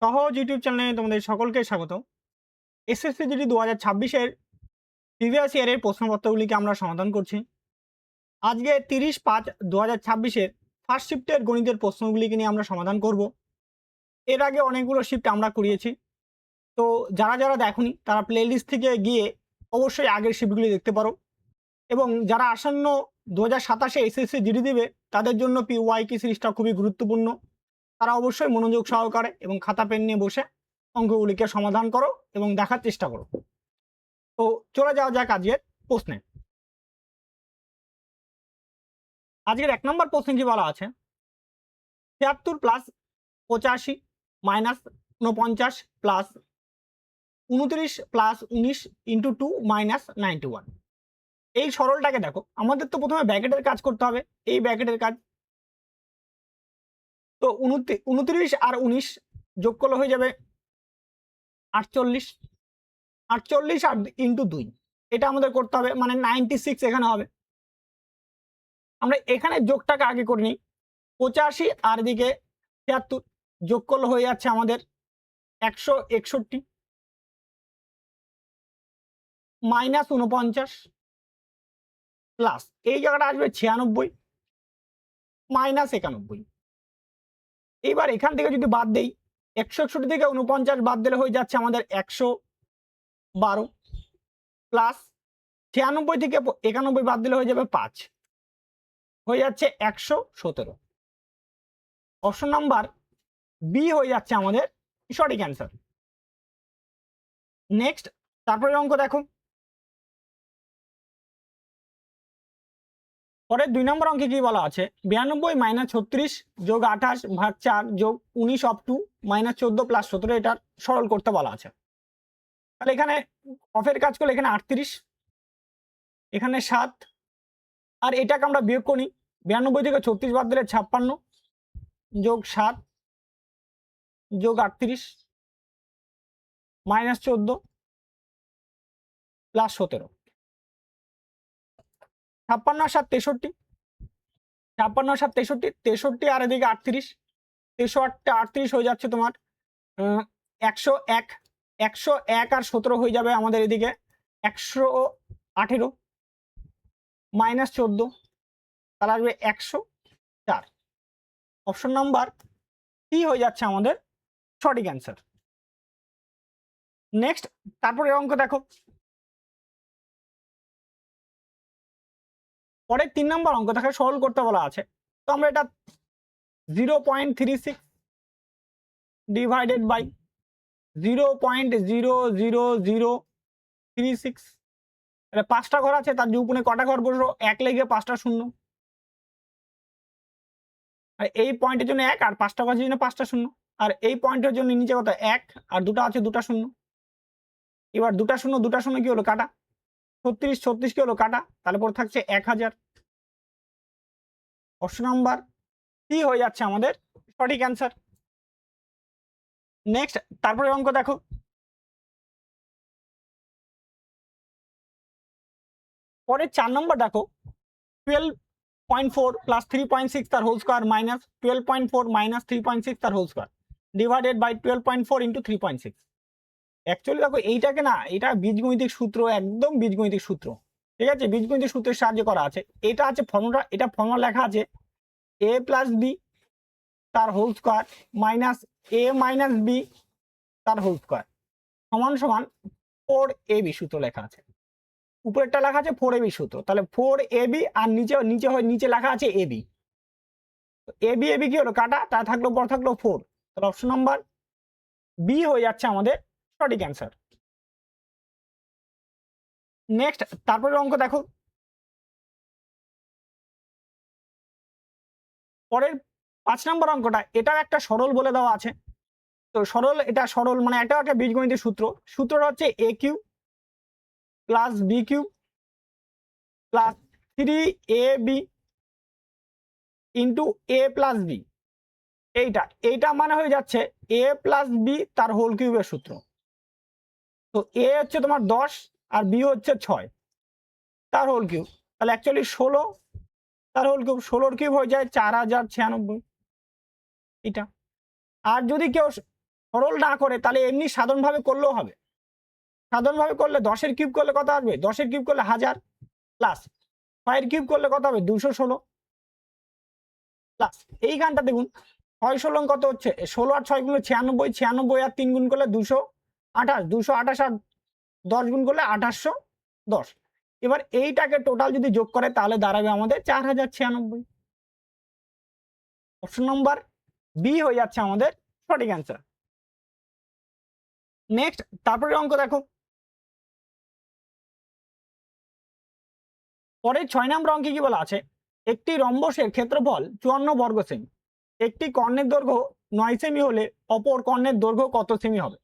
সহজ ইউটিউব চ্যানেলে তোমাদের সকলকে স্বাগত। এসএসসি জিডি 2026 এর প্রিভিয়াস ইয়ারের প্রশ্নপত্রগুলিকে আমরা সমাধান করছি। আজকে 30/5/2026 এর ফার্স্ট শিফটের গণিতের প্রশ্নগুলিকে নিয়ে আমরা সমাধান করব। এর আগে অনেকগুলো শিফট আমরা করিয়েছি, তো যারা যারা দেখোনি তারা প্লেলিস্ট থেকে গিয়ে অবশ্যই আগের শিফটগুলি দেখতে পারো। এবং যারা আসন্ন 2027-এ এসএসসি জিডি দেবে তাদের জন্য PYQ সিরিজটা খুবই গুরুত্বপূর্ণ। তারা অবশ্যই মনোযোগ সহকারে এবং খাতা পেন নিয়ে বসে অঙ্কগুলিকে সমাধান করো এবং দেখার চেষ্টা করো। তো চলে যাওয়া যাক আজকের প্রশ্নে। আজকের 1 নম্বর প্রশ্নে কি বলা আছে, 76 plus 85 minus 49 plus 29 plus 19 into 2 minus 91। এই সরলটাকে দেখো, আমাদের তো প্রথমে ব্র্যাকেটের কাজ করতে হবে, এই ব্র্যাকেটের কাজ। তো 29 আর 19 যোগ করলে হয়ে যাবে 48, 48 আর ইন্টু 2, এটা আমাদের করতে হবে, মানে 96 এখানে হবে। আমরা এখানে যোগটাকে আগে করে নিই, 85 আর এদিকে 76 যোগ করলে হয়ে যাচ্ছে আমাদের 161 মাইনাস 49 প্লাস এই জায়গাটা আসবে 96 মাইনাস 91। এইবার এখান থেকে যদি বাদ দেই, 161 থেকে 49 বাদ দিলে হয়ে যাচ্ছে আমাদের 112 প্লাস 96 থেকে 91 বাদ দিলে হয়ে যাবে 5, হয়ে যাচ্ছে 117। অপশন নাম্বার বি হয়ে যাচ্ছে আমাদের সঠিক অ্যান্সার। নেক্সট, তারপরে অঙ্ক দেখো, পরের 2 নম্বর অঙ্কে কি বলা আছে, 92 মাইনাস 36 যোগ 28 ভাগ 4 যোগ 19 অফ টু মাইনাস 14 প্লাস 17, এটার সরল করতে বলা আছে। তাহলে এখানে অফের কাজ করলে এখানে 38, এখানে 7, আর এটাকে আমরা বিয়োগ করি। 92 থেকে 36 বাদ দিলে 56 যোগ 7 যোগ 38 মাইনাস 14 প্লাস 17। 56 আর 7 63, 56 আর 7 63, 63 আর এদিকে 38, 38 হয়ে যাচ্ছে তোমার 101, 101 আর 17 হয়ে যাবে আমাদের এদিকে 118 মাইনাস 14, তাহলে আসবে 104। অপশন নাম্বার সি হয়ে যাচ্ছে আমাদের সঠিক অ্যান্সার। নেক্সট, তারপরে অঙ্ক দেখো, পরের 3 নম্বর অঙ্ক তাকে সরল করতে বলা আছে। তো আমরা এটা 0.36 ডিভাইডেড বাই 0.00036, তাহলে 5টা ঘর আছে, তার উপরে কটা ঘর বসলো, 1 লেগে 5টা শূন্য, আর এই পয়েন্টের জন্য 1 আর 5টা ঘরের জন্য 5টা শূন্য, আর এই পয়েন্টের জন্য নিচে কত 1 আর 2টা আছে 2টা শূন্য। এবার 2টা শূন্য কি হলো কাটা, 36 কি হলো কাটা, তাহলে পরে থাকছে 1000। অপশন নাম্বার সি হয়ে যাচ্ছে আমাদের সঠিক অ্যান্সার। নেক্সট, তারপরে অঙ্ক দেখো, পরের 4 নম্বর দেখো, 12.4 প্লাস 3.6 তার হোল স্কোয়ার মাইনাস 12.4 মাইনাস 3.6 তার whole square divided by 12.4 into 3.6। Actually দেখো এইটাকে না, এটা বীজগণিতিক সূত্র, একদম বীজগণিতিক সূত্র, ঠিক আছে, বীজগণিতিক সূত্রের সাহায্যে করা আছে। এটা আছে ফর্মুলা, এটা ফর্মুলা লেখা আছে a প্লাস বি তার whole square minus a minus B তার হোল স্কোয়ার সমান সমান 4ab সূত্র লেখা আছে। উপরেরটা লেখা আছে 4ab সূত্র, তাহলে 4ab আর নিচে লেখা আছে ab, ab কি হলো কাটা, তা থাকলো পর থাকলো 4, তাহলে অপশন নাম্বার বি হয়ে যাচ্ছে আমাদের সঠিক অ্যান্সার। নেক্সট, তারপরে অঙ্ক দেখো, পরের 5 নম্বর অঙ্কটা, এটাও একটা সরল বলে দেওয়া আছে। তো সরল, এটা সরল মানে এটাও একটা বীজগণিতের সূত্রটা হচ্ছে a cube plus B cube plus 3ab into a plus B. এইটা মানে হয়ে যাচ্ছে a প্লাস বি তার হোল কিউবের সূত্র। তো a হচ্ছে তোমার 10 আর b হচ্ছে 6 তার হোল কিউব, তাহলে অ্যাকচুয়ালি 16 তার হোল কিউব, 16 কিউব হয়ে যায় 4096 এটা। আর যদি কেউ সরল না করে তাহলে এমনি সাধারণভাবে করলেও হবে। সাধারণভাবে করলে 10 এর কিউব করলে কত আসবে? 10 এর কিউব করলে 1000 প্লাস 6 এর কিউব করলে কত হবে? 216 প্লাস এইখানটা দেখুন 6 16 কত হচ্ছে? 16 আর 6 গুণ 96, 96 আর 3 গুণ করলে 228, 228 আর 10 গুণ করলে 2810। এবার এইটাকে টোটাল যদি যোগ করে তাহলে দাঁড়াবে আমাদের 4096। অপশন নাম্বার বি হয়ে যাচ্ছে আমাদের সঠিক অ্যান্সার। নেক্সট তারপরে অঙ্ক দেখো, পরে 6 নম্বর অঙ্কে কি বলা আছে? একটি রম্বসের ক্ষেত্রফল 54 বর্গ সেমি, একটি কর্ণের দৈর্ঘ্য 9 সেমি হলে অপর কর্ণের দৈর্ঘ্য কত সেমি হবে?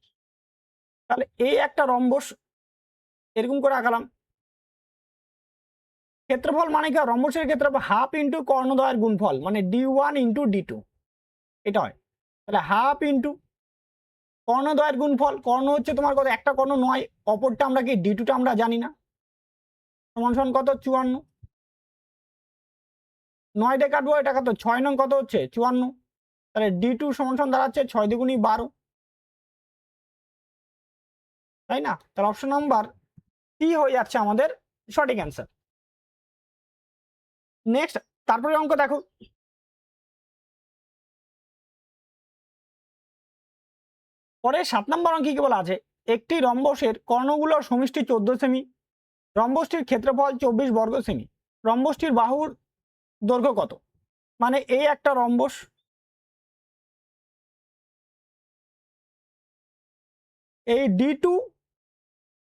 তাহলে এই একটা রম্বস এরকম করে আঁকালাম। ক্ষেত্রফল মানে কি? রম্বসের ক্ষেত্রফল হাফ ইন্টু কর্ণদ্বয়ের গুণফল, মানে d1 ইন্টু d2, এটা হয়। তাহলে হাফ ইন্টু কর্ণদ্বয়ের গুণফল, কর্ণ হচ্ছে তোমার কত? একটা কর্ণ 9, অপরটা আমরা কি d2টা আমরা জানি না, সমান সমান কত? 54। 9 দিয়ে কাটবো, এটা কত? 6 নং কত হচ্ছে? 54। তাহলে d2 সমান সমান দাঁড়াচ্ছে 6 দুগুণী 12, তাই না? তাহলে অপশন নাম্বার সি হয়ে যাচ্ছে আমাদের সঠিক অ্যান্সার। নেক্সট তারপরে অঙ্ক দেখো, পরে 7 নম্বর অঙ্কে কি বলা আছে? একটি রম্বসের কর্ণগুলোর সমষ্টি 14 সেমি, রম্বসটির ক্ষেত্রফল 24 বর্গ সেমি, রম্বসটির বাহুর দৈর্ঘ্য কত? মানে এই একটা রম্বস, এই d2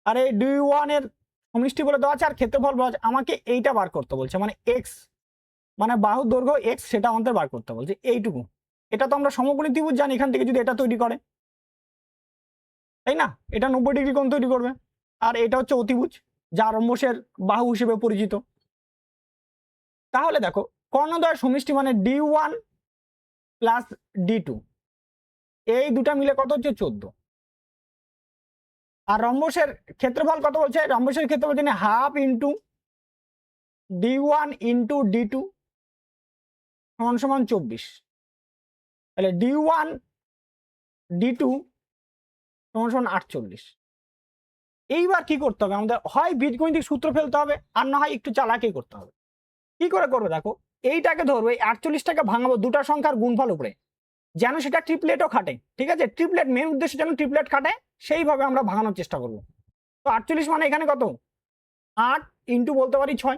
আর এই d1 এর সমষ্টি বলে দেওয়া আছে আর ক্ষেত্রফল বলা আছে, আমাকে এইটা বার করতে বলছে, মানে x, মানে বাহুর দৈর্ঘ্য x, সেটা আমাদের বার করতে বলছে এইটুকু। এটা তো আমরা সমকোণী ত্রিভুজ জানি, এখান থেকে যদি এটা তৈরি করে, তাই না? এটা 90 ডিগ্রি কোণ তৈরি করবে, আর এটা হচ্ছে অতিভুজ যা রম্বসের বাহু হিসেবে পরিচিত। তাহলে দেখো কর্ণদ্বয়ের সমষ্টি মানে d1 প্লাস d2, এই দুটা মিলে কত হচ্ছে? 14। আর রম্বসের ক্ষেত্রফল কত বলছে? রম্বসের ক্ষেত্রফল জানি half into d1 into d2 সমান সমান 24। তাহলে d1 d2 সমান সমান 48। এইবার কি করতে হবে আমাদের? হয় বীজগণিতিক সূত্র ফেলতে হবে, আর না হয় একটু চালাকি করতে হবে। কি করে করবে দেখো, এইটাকে ধরবে 48টাকে ভাঙাবো দুটা সংখ্যার গুণফল উপরে, যেন সেটা ট্রিপলেটও খাটে। ঠিক আছে, ট্রিপলেট মেন উদ্দেশ্য যেন ট্রিপলেট খাটে, সেইভাবে আমরা ভাঙানোর চেষ্টা করব। তো 48 মানে এখানে কত? 8 ইন্টু বলতে পারি 6।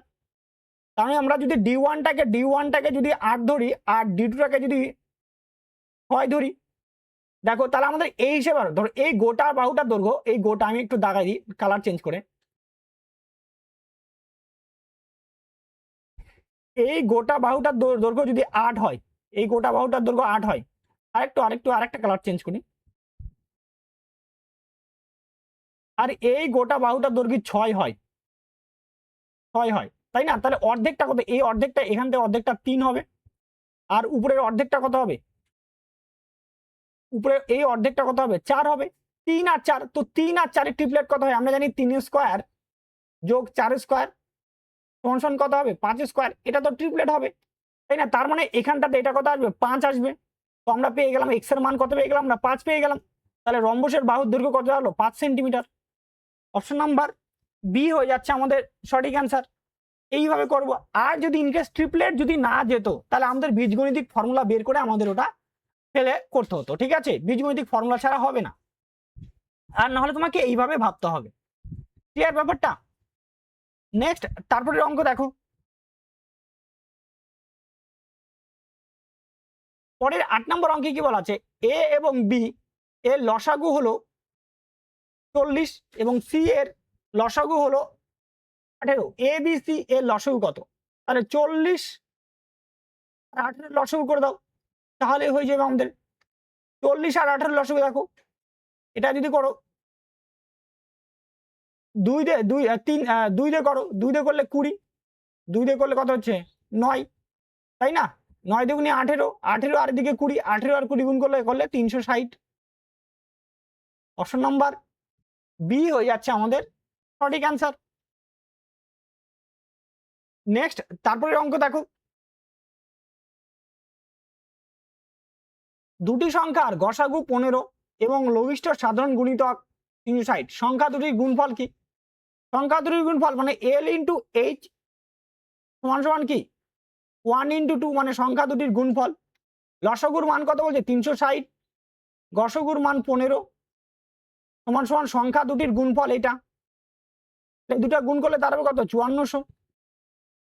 তাহলে আমরা যদি d1টাকে যদি 8 ধরি আর d2টাকে যদি 6 ধরি, দেখো তাহলে আমাদের এই হিসেবে ধরো এই গোটা বাহুটার দৈর্ঘ্য, এই গোটা আমি একটু দাগাই দিই কালার চেঞ্জ করে, এই গোটা বাহুটার দৈর্ঘ্য যদি 8 হয়, এই গোটা বাহুটার দৈর্ঘ্য 8 হয়, আরেকটা কালার চেঞ্জ করি, আর এই গোটা বাহুটার দৈর্ঘ্য 6 হয়, 6 হয়, তাই না? তাহলে অর্ধেকটা কত? এই অর্ধেকটা এখান থেকে অর্ধেকটা 3 হবে, আর উপরের অর্ধেকটা কত হবে? উপরে এই অর্ধেকটা কত হবে? 4 হবে। 3 আর 4, তো 3 আর 4 এর ট্রিপলেট কত হয়? আমরা জানি 3 স্কয়ার যোগ 4 স্কয়ার সমান সমান কত হবে? 5 স্কয়ার। এটা তো ট্রিপলেট হবে, তাই না? তার মানে এখানটাতে এটা কত আসবে? 5 আসবে। তো আমরা পেয়ে গেলাম x এর মান কত পেয়ে গেলাম? আমরা 5 পেয়ে গেলাম। তাহলে রম্বসের বাহুর দৈর্ঘ্য কত হলো? 5 সেন্টিমিটার। অপশন নাম্বার বি হয়ে যাচ্ছে আমাদের সঠিক অ্যান্সার। এইভাবে করব। আর যদি ইনকেস ট্রিপলেট যদি না যেত, তাহলে আমাদের বীজগণিতিক ফর্মুলা বের করে আমাদের ওটা ফেলে করতে হতো। ঠিক আছে, বীজগণিতিক ফর্মুলা ছাড়া হবে না, আর না হলে তোমাকে এইভাবে ভাবতে হবে। ক্লিয়ার ব্যাপারটা? নেক্সট তারপরে অঙ্ক দেখো, পরের 8 নম্বর অঙ্কে কি বলা আছে? এ এবং বি এর লসাগু হলো 40 এবং সি এর লসাগু হলো 18। এ বি সি এর লসাগু কত? তাহলে 40 আর 18 লসাগু করে দাও, তাহলে হয়ে যাবে আমাদের 40 আর 18 লসাগু। দেখো এটা যদি করো 2 দিয়ে 2 3 2 দিয়ে করো, 2 দিয়ে করলে 20, 2 দিয়ে করলে কত হচ্ছে? 9, তাই না? 9 দুগুণে 18, 18 আর এদিকে 20, 18 আর 20 গুণ করলে 360। অপশন নাম্বার বি হয়ে যাচ্ছে আমাদের সঠিক অ্যান্সার। নেক্সট তারপরে অঙ্ক দেখো, দুটি সংখ্যার গসাগু 15 এবং লঘিষ্ঠ সাধারণ গুণিতক 360। সংখ্যা দুটির গুণফল কি? সংখ্যা দুটির গুণফল মানে L ইন্টু H সমান সমান কি 1 ইন্টু 2, মানে সংখ্যা দুটির গুণফল। লসগুর মান কত বলছে 360, গসগুর মান 15 সমান সমান সংখ্যা দুটির গুণফল এটা। এই দুটা গুণ করলে দাঁড়াবে কত 5400,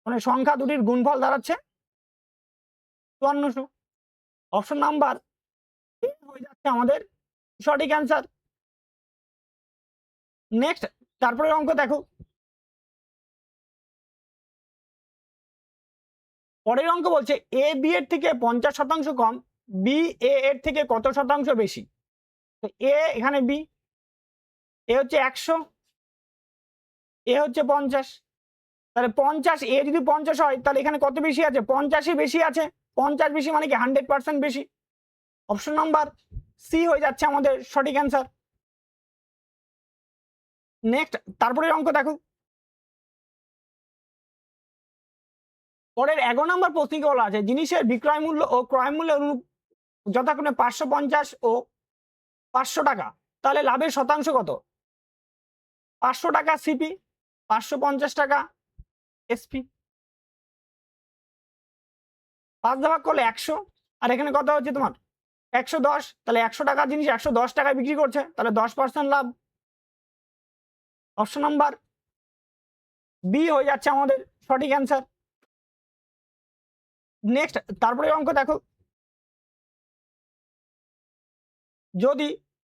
মানে সংখ্যা দুটির গুণফল দাঁড়াচ্ছে 5400। অপশন নাম্বার হয়ে যাচ্ছে আমাদের সঠিক অ্যান্সার। নেক্সট তারপরে অঙ্ক দেখো, পরের অঙ্ক বলছে এ বি এর থেকে 50% কম, বি এ এর থেকে কত শতাংশ বেশি? তো এ এখানে বি, এ হচ্ছে 100, এ হচ্ছে 50, তাহলে 50 এ যদি 50 হয় তাহলে এখানে কত বেশি আছে? 50ই বেশি আছে। 50 বেশি মানে কি 100% বেশি। অপশন নাম্বার সি হয়ে যাচ্ছে আমাদের সঠিক অ্যান্সার। নেক্সট তারপরের অঙ্ক দেখো, পরের 11 নম্বর প্রশ্নকে বলা আছে জিনিসের বিক্রয় মূল্য ও ক্রয় মূল্যের অনুরূপ যথাক্রমে 550 ও 500 টাকা, তাহলে লাভের শতাংশ কত? 500 টাকা সিপি, 550 টাকা এসপি। 5 ভাগ করলে 100, আর এখানে কত হচ্ছে তোমার 110, তাহলে 100 টাকার জিনিস 110 টাকায় বিক্রি করছে, তাহলে 10% লাভ। অপশন নাম্বার বি হয়ে যাচ্ছে আমাদের সঠিক অ্যান্সার। নেক্সট তারপরে অঙ্ক দেখো, যদি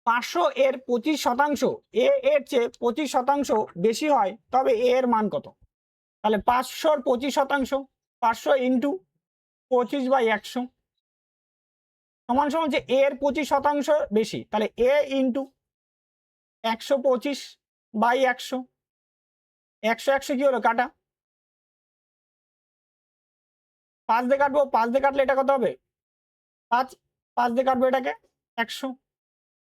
500 এর 25% এ এর চেয়ে 25% বেশি হয় তবে এ এর মান কত? তাহলে 500 25%, 500 ইন্টু 25/100 সমান সমান যে এ এর 25% বেশি, তাহলে এ ইন্টু 125/100, 100 কি হলো কাটা, 5 দিয়ে কাটবো, 5 দিয়ে কাটলে এটা কত হবে 5, 5 দিয়ে কাটবো এটাকে 100,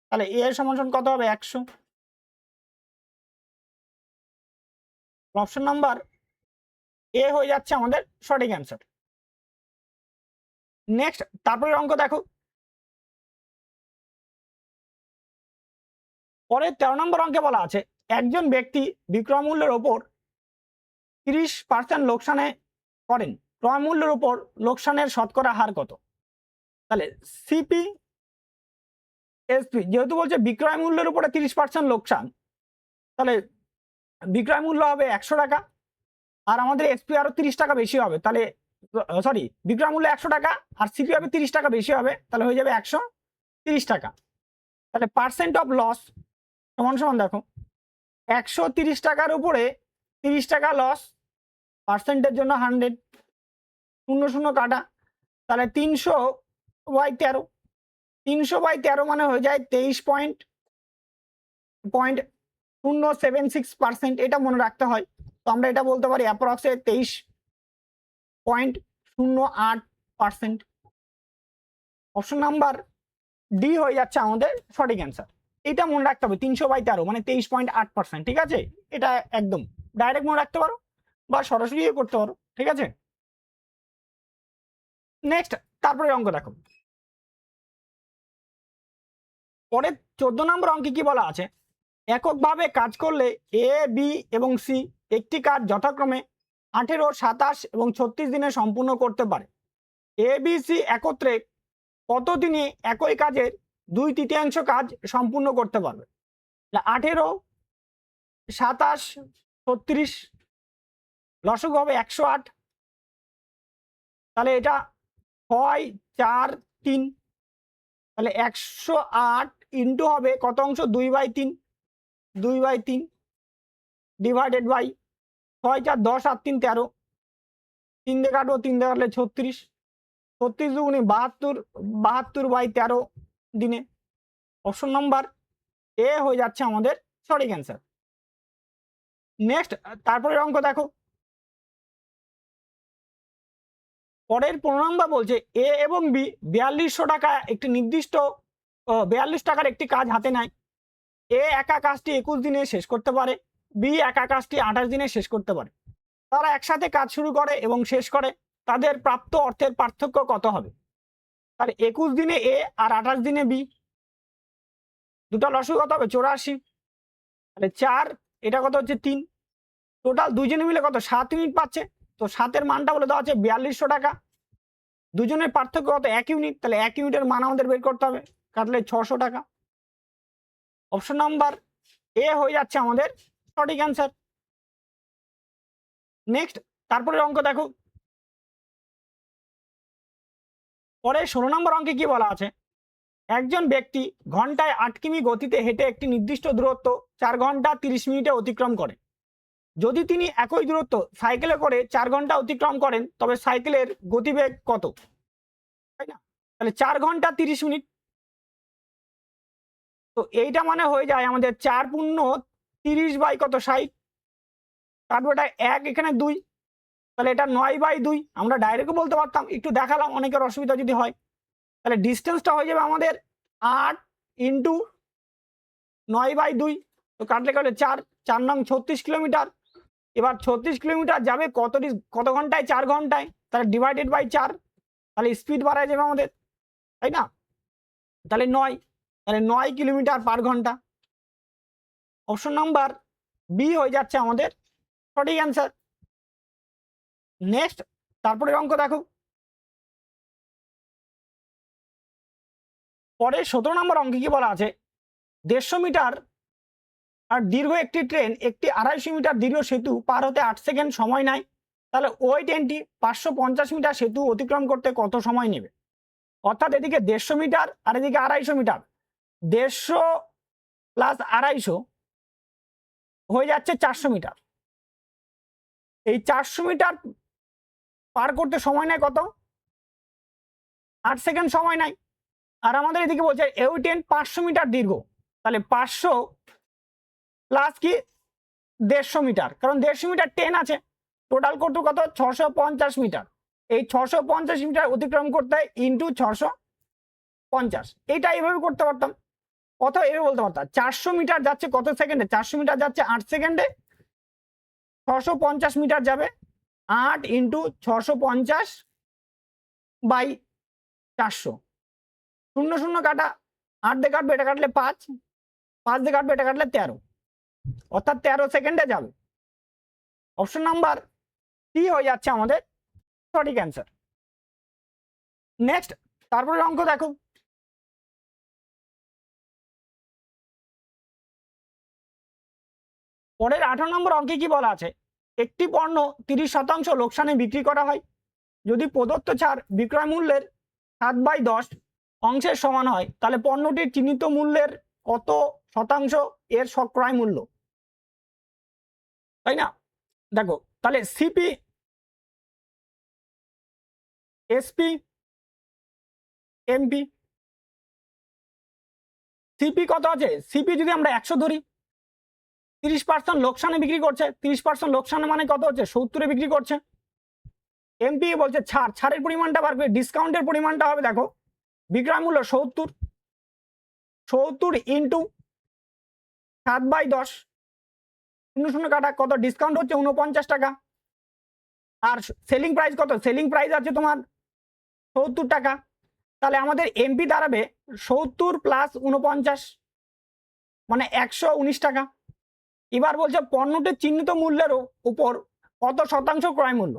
তাহলে এ এর সমান সমান কত হবে 100। অপশন নাম্বার এ হয়ে যাচ্ছে আমাদের সঠিক অ্যান্সার। নেক্সট তারপরে অঙ্ক দেখো, পরের 13 নম্বর অঙ্কে বলা আছে একজন ব্যক্তি বিক্রয় মূল্যের ওপর 30% লোকসানে করেন, ক্রয় মূল্যের উপর লোকসানের শতকরা হার কত? তাহলে সিপি এসপি, যেহেতু বলছে বিক্রয় মূল্যের উপরে 30% লোকসান, তাহলে বিক্রয় মূল্য হবে 100 টাকা, আর আমাদের এসপি আরো 30 টাকা বেশি হবে, তাহলে সরি বিক্রয় মূল্য 100 টাকা আর সিপি হবে 30 টাকা বেশি হবে, তাহলে হয়ে যাবে 130 টাকা। তাহলে পার্সেন্ট অফ লস সমান সমান দেখো 130 টাকার উপরে 30 টাকা লস, পার্সেন্টের জন্য 100, 0 কাটা, তাহলে 300/13, 300/13 মানে হয়ে যায় 23.076%। এটা মনে রাখতে হয়, তো আমরা এটা বলতে পারি অ্যাপ্রক্সে 23.08%। অপশন নাম্বার ডি হয়ে যাচ্ছে আমাদের সঠিক অ্যান্সার। এটা মনে রাখতে হবে 300/13 মানে 23.8%। ঠিক আছে, এটা একদম ডাইরেক্ট মনে রাখতে পারো বা সরাসরি করতে পারো। ঠিক আছে, নেক্সট তারপরে অঙ্ক দেখো, পরে 14 নম্বর অঙ্কে কি বলা আছে এককভাবে কাজ করলে এ বি এবং সি একটি কাজ যথাক্রমে 18, 27 এবং 36 দিনে সম্পূর্ণ করতে পারে। এ বি সি একত্রে কত দিনে একই কাজের 2/3 কাজ সম্পূর্ণ করতে পারবে? 18, 27, 36, লসগু হবে 108, তাহলে এটা 6, 4, 3, তাহলে 108 ইন্টু হবে কত অংশ 2/3, 2/3 ডিভাইডেড বাই 6, 4, 10 আর 3 13, 3 দিয়ে কাটবো, 3 দিয়ে কাটলে 36, 36 দুগুণে 72, 72/13 দিনে। অপশন নাম্বার এ হয়ে যাচ্ছে আমাদের সঠিক অ্যান্সার। নেক্সট তারপরের অঙ্ক দেখো, পরের 15 নম্বর বলছে এ এবং বি 4200 টাকা একটি নির্দিষ্ট 42 টাকার একটি কাজ হাতে নেয়। এ একা কাজটি 21 দিনে শেষ করতে পারে, বি একা কাজটি 28 দিনে শেষ করতে পারে। তারা একসাথে কাজ শুরু করে এবং শেষ করে, তাদের প্রাপ্ত অর্থের পার্থক্য কত হবে? তাহলে 21 দিনে এ আর 28 দিনে বি, দুটো লসাগু কত হবে 84, তাহলে 4, এটা কত হচ্ছে 3, টোটাল দুজনে মিলে কত 7 ইউনিট পাচ্ছে। তো 7-এর মানটা বলে দেওয়া আছে 4200 টাকা। দুজনের পার্থক্য কত 1 ইউনিট, তাহলে 1 ইউনিটের মান আমাদের বের করতে হবে, কাটলে 600 টাকা। অপশন নাম্বার এ হয়ে যাচ্ছে আমাদের সঠিক অ্যান্সার। নেক্সট তারপরে অঙ্ক দেখো, পরে 16 নম্বর অঙ্কে কি বলা আছে, একজন ব্যক্তি ঘন্টায় 8 কিমি গতিতে হেঁটে একটি নির্দিষ্ট দূরত্ব 4 ঘন্টা 30 মিনিটে অতিক্রম করে। যদি তিনি একই দূরত্ব সাইকেলে করে 4 ঘন্টা অতিক্রম করেন তবে সাইকেলের গতিবেগ কত, তাই না? তাহলে 4 ঘন্টা 30 মিনিট, তো এইটা মানে হয়ে যায় আমাদের 4 পূর্ণ 30 বাই কত 60, কাটবো এটা 1, এখানে 2, তাহলে এটা 9/2। আমরা ডাইরেক্টও বলতে পারতাম, একটু দেখালাম অনেকের অসুবিধা যদি হয়। তাহলে ডিস্টেন্সটা হয়ে যাবে আমাদের 8 ইন্টু 9/2, তো কাটলে কাটলে 4, 4 নং 36 কিলোমিটার। এবার 36 কিলোমিটার যাবে কত ঘন্টায়, 4 ঘন্টায়, তাহলে ডিভাইডেড বাই 4, তাহলে স্পিড বাড়া যাবে আমাদের, তাই না? তাহলে 9, তাহলে 9 কিলোমিটার পার ঘন্টা। অপশন নাম্বার বি হয়ে যাচ্ছে আমাদের সঠিক অ্যান্সার। নেক্সট তারপরে অঙ্ক দেখো, পরে 17 নম্বর অঙ্কে কি বলা আছে, 150 মিটার আর দীর্ঘ একটি ট্রেন একটি 250 মিটার দীর্ঘ সেতু পার হতে 8 সেকেন্ড সময় নেয়, তাহলে ওই ট্রেনটি 550 মিটার সেতু অতিক্রম করতে কত সময় নেবে? অর্থাৎ এদিকে 150 মিটার আর এদিকে 250 মিটার, 150 প্লাস 250 হয়ে যাচ্ছে 400 মিটার। এই 400 মিটার পার করতে সময় নেয় কত, 8 সেকেন্ড সময় নেয়। আর আমাদের এদিকে বলছে এই ট্রেন 500 মিটার দীর্ঘ, তাহলে 500 প্লাস কি 150 মিটার, কারণ 150 মিটার ট্রেন আছে, টোটাল করতে কত 650 মিটার। এই 650 মিটার অতিক্রম করতে হয় ইন্টু 650, এইটা এইভাবে করতে পারতাম, অথবা এভাবে বলতে পারতাম 400 মিটার যাচ্ছে কত সেকেন্ডে, 400 মিটার যাচ্ছে 8 সেকেন্ডে, 650 মিটার যাবে 8 ইন্টু 650 বাই 400, 0 0 কাটা, 8 দিয়ে কাটবে, এটা কাটলে 5, 5 দিয়ে কাটবে, এটা কাটলে 13, অর্থাৎ 13 সেকেন্ডে যাবে। অপশন নাম্বার সি হয়ে যাচ্ছে আমাদের সঠিক অ্যান্সার। নেক্সট তারপরে অঙ্ক দেখো, পরের 18 নম্বর অঙ্কে কি বলা আছে, একটি পণ্য 30% লোকসানে বিক্রি করা হয়, যদি প্রদত্ত ছাড় বিক্রয় মূল্যের 7/10 অংশের সমান হয়, তাহলে পণ্যটির চিহ্নিত মূল্যের কত শতাংশ এর ক্রয় মূল্য, তাই না? দেখো তাহলে সিপি, এসপি, এমপি, সিপি কত আছে, সিপি যদি আমরা 100 ধরি, 30% লোকসানে বিক্রি করছে, 30% লোকসানে মানে কত হচ্ছে 70-এ বিক্রি করছে। এমপি বলছে ছাড়ের পরিমাণটা বাড়বে, ডিসকাউন্টের পরিমাণটা হবে, দেখো বিক্রয় মূল্য 70 ইন্টু 7/10, 0 0 কাটা, কত ডিসকাউন্ট হচ্ছে 49 টাকা। আর সেলিং প্রাইস কত, সেলিং প্রাইস আছে তোমার 70 টাকা, তাহলে আমাদের এমপি দাঁড়াবে 70 প্লাস 49 মানে 119 টাকা। এবার বলছে পণ্যটির চিহ্নিত মূল্যের উপর কত শতাংশ ক্রয় মূল্য,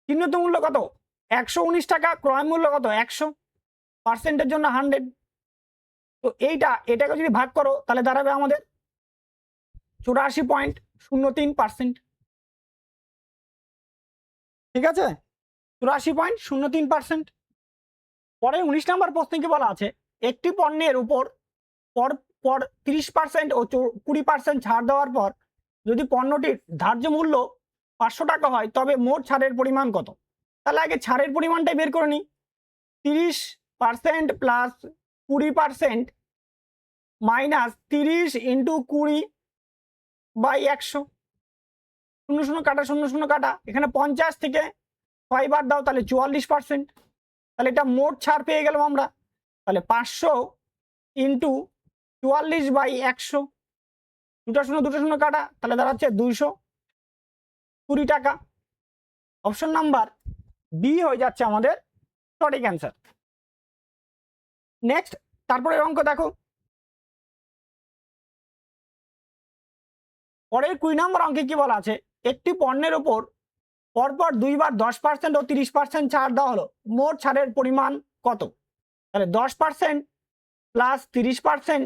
চিহ্নিত মূল্য কত 119 টাকা, ক্রয় মূল্য কত 100, পার্সেন্টের জন্য 100, তো এটাকে যদি ভাগ করো তাহলে দাঁড়াবে আমাদের 84.03%, ঠিক আছে, 84.03%। পরে 19 নম্বর প্রশ্নে কি বলা আছে, একটি পণ্যের উপর পর 30% ও 20% ছাড় দেওয়ার পর যদি পণ্যটির ধার্য মূল্য 500 টাকা হয় তবে মোট ছাড়ের পরিমাণ কত? তাহলে আগে ছাড়ের পরিমাণটাই বের করে নিই, 30% প্লাস 20% মাইনাস 30 ইন্টু 20 বাই 100, 0 0 কাটা 0 0 কাটা, এখানে 50 থেকে 6 বার দাও তাহলে 44%, তাহলে এটা মোট ছাড় পেয়ে গেলাম আমরা। তাহলে 500 ইন্টু 44/100, 2 0 কাটা, তাহলে দাঁড়াচ্ছে 220 টাকা। অপশন নাম্বার বি হয়ে যাচ্ছে আমাদের সঠিক অ্যান্সার। নেক্সট তারপরে অঙ্ক দেখো, পরের 20 নম্বর অঙ্কে কি বলা আছে, একটি পণ্যের উপর পরপর 2 বার 10% ও 30% ছাড় দেওয়া হলো, মোট ছাড়ের পরিমাণ কত? তাহলে 10% প্লাস 30%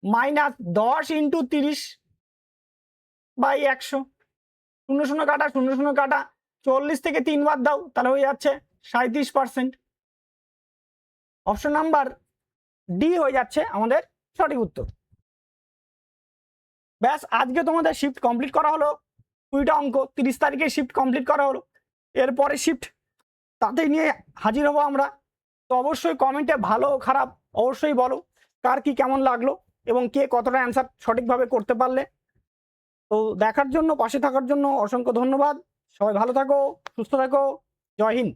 মাইনাস 10 ইন্টু 30/100, 00 কাটা 00 কাটা 40 থেকে 3 বাদ দাও, তাহলে হয়ে যাচ্ছে 37%। অপশন নাম্বার ডি হয়ে যাচ্ছে আমাদের সঠিক উত্তর। ব্যাস, আজকে তোমাদের শিফট কমপ্লিট করা হলো, 20টা অঙ্ক 30 তারিখে শিফট কমপ্লিট করা হলো। এরপরে শিফট তাতেই নিয়ে হাজির হব আমরা। তো অবশ্যই কমেন্টে ভালো খারাপ অবশ্যই বলো, কার কি কেমন লাগলো এবং কে কতটা অ্যান্সার সঠিকভাবে করতে পারলে। তো দেখার জন্য, পাশে থাকার জন্য অসংখ্য ধন্যবাদ। সবাই ভালো থাকো, সুস্থ থাকো। জয় হিন্দ।